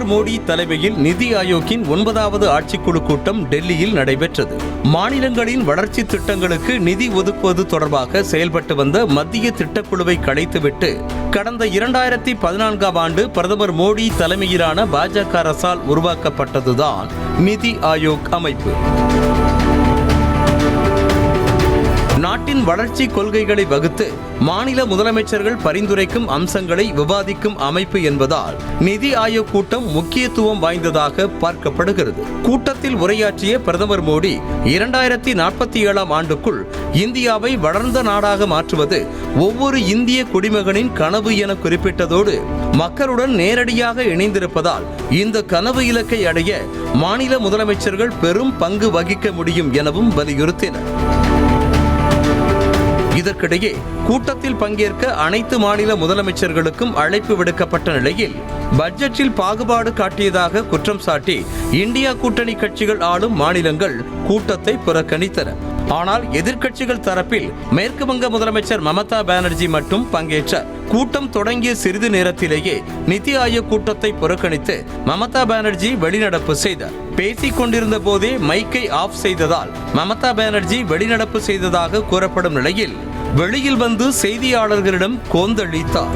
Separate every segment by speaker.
Speaker 1: பிரதமர் மோடி தலைமையில் நிதி ஆயோக்கின் 9வது ஆட்சிக்குழு கூட்டம் டெல்லியில் நடைபெற்றது. மாநிலங்களின் வளர்ச்சி திட்டங்களுக்கு நிதி ஒதுக்குவது தொடர்பாக செயல்பட்டு வந்த மத்திய திட்டக்குழுவை கலைத்துவிட்டு கடந்த 2014ஆம் ஆண்டு பிரதமர் மோடி தலைமையிலான பாஜக அரசால் உருவாக்கப்பட்டதுதான் நிதி ஆயோக் அமைப்பு. நாட்டின் வளர்ச்சி கொள்கைகளை வகுத்து மாநில முதலமைச்சர்கள் பரிந்துரைக்கும் அம்சங்களை விவாதிக்கும் அமைப்பு என்பதால் நிதி ஆயோக் கூட்டம் முக்கியத்துவம் வாய்ந்ததாக பார்க்கப்படுகிறது. கூட்டத்தில் உரையாற்றிய பிரதமர் மோடி 2047ஆம் ஆண்டுக்குள் இந்தியாவை வளர்ந்த நாடாக மாற்றுவது ஒவ்வொரு இந்திய குடிமகனின் கனவு என குறிப்பிட்டதோடு மக்களுடன் நேரடியாக இணைந்திருப்பதால் இந்த கனவு இலக்கை அடைய மாநில முதலமைச்சர்கள் பெரும் பங்கு வகிக்க முடியும் எனவும் வலியுறுத்தினர். இதற்கிடையே கூட்டத்தில் பங்கேற்க அனைத்து மாநில முதலமைச்சர்களுக்கும் அழைப்பு விடுக்கப்பட்ட நிலையில் பட்ஜெட்டில் பாகுபாடு காட்டியதாக குற்றம் சாட்டி இந்தியா கூட்டணி கட்சிகள் ஆளும் மாநிலங்கள் கூட்டத்தை புறக்கணித்தன. ஆனால் எதிர்க்கட்சிகள் தரப்பில் மேற்கு வங்க முதலமைச்சர் மமதா பானர்ஜி மட்டும் பங்கேற்றார். கூட்டம் தொடங்கிய சிறிது நேரத்திலேயே நிதி ஆயோக் கூட்டத்தை புறக்கணித்து மமதா பானர்ஜி வெளிநடப்பு செய்தார். பேசிக் கொண்டிருந்த போதே மைக்கை ஆஃப் செய்ததால் மமதா பானர்ஜி வெளிநடப்பு செய்ததாக கூறப்படும் நிலையில் வெளியில் வந்து செய்தியாளர்களிடம் கோந்தளித்தார்.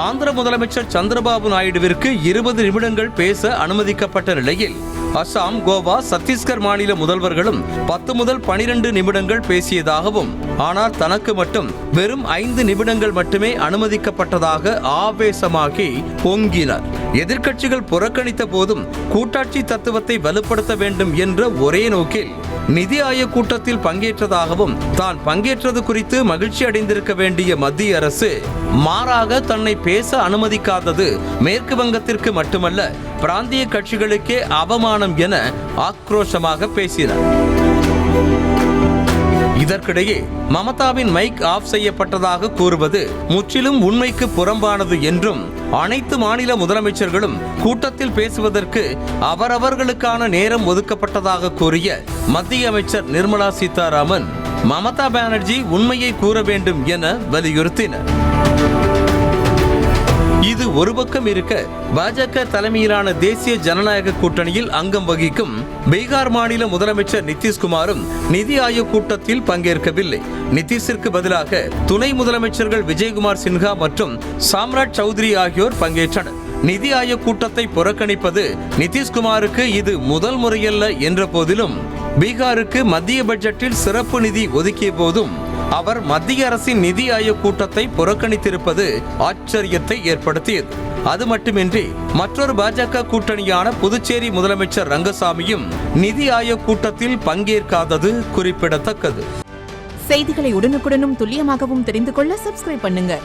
Speaker 1: ஆந்திர முதலமைச்சர் சந்திரபாபு நாயுடுவிற்கு 20 நிமிடங்கள் பேச அனுமதிக்கப்பட்ட நிலையில் அசாம், கோவா, சத்தீஸ்கர் மாநில முதல்வர்களும் 10 முதல் 12 நிமிடங்கள் பேசியதாகவும், ஆனால் தனக்கு மட்டும் வெறும் 5 நிமிடங்கள் மட்டுமே அனுமதிக்கப்பட்டதாக ஆவேசமாகி பொங்கினர். எதிர்க்கட்சிகள் புறக்கணித்த போதும் கூட்டாட்சி தத்துவத்தை வலுப்படுத்த வேண்டும் என்ற ஒரே நோக்கில் நிதி ஆயோக் கூட்டத்தில் பங்கேற்றதாகவும், தான் பங்கேற்றது குறித்து மகிழ்ச்சி அடைந்திருக்க வேண்டிய மத்திய அரசு மாறாக தன்னை பேச அனுமதிக்காதது மேற்கு வங்கத்திற்கு மட்டுமல்ல பிராந்திய கட்சிகளுக்கே அவமானம் என ஆக்ரோஷமாக பேசினார். இதற்கிடையே மமதாவின் மைக் ஆஃப் செய்யப்பட்டதாக கூறுவது முற்றிலும் உண்மைக்கு புறம்பானது என்றும், அனைத்து மாநில முதலமைச்சர்களும் கூட்டத்தில் பேசுவதற்கு அவரவர்களுக்கான நேரம் ஒதுக்கப்பட்டதாக கூறிய மத்திய அமைச்சர் நிர்மலா சீதாராமன் மமதா பானர்ஜி உண்மையை கூற வேண்டும் என வலியுறுத்தினர். இது ஒரு பக்கம் இருக்க, பாஜக தலைமையிலான தேசிய ஜனநாயக கூட்டணியில் அங்கம் வகிக்கும் பீகார் மாநில முதலமைச்சர் நிதிஷ்குமாரும் நிதி ஆயோக் கூட்டத்தில் பங்கேற்கவில்லை. நிதிஷிற்கு பதிலாக துணை முதலமைச்சர்கள் விஜயகுமார் சின்ஹா மற்றும் சாம்ராட் சௌத்ரி ஆகியோர் பங்கேற்றனர். நிதி ஆயோக் கூட்டத்தை புறக்கணிப்பது நிதிஷ்குமாருக்கு இது முதல் முறையல்ல என்ற போதிலும், பீகாருக்கு மத்திய பட்ஜெட்டில் சிறப்பு நிதி ஒதுக்கிய போதும் அவர் மத்திய அரசின் நிதி ஆயோக் கூட்டத்தை புறக்கணித்திருப்பது ஆச்சரியத்தை ஏற்படுத்தியது. அது மட்டுமின்றி மற்றொரு பாஜக கூட்டணியான புதுச்சேரி முதலமைச்சர் ரங்கசாமியும் நிதி ஆயோக் கூட்டத்தில் பங்கேற்காதது குறிப்பிடத்தக்கது.
Speaker 2: செய்திகளை உடனுக்குடனும் துல்லியமாகவும் தெரிந்து கொள்ள சப்ஸ்கிரைப் பண்ணுங்க.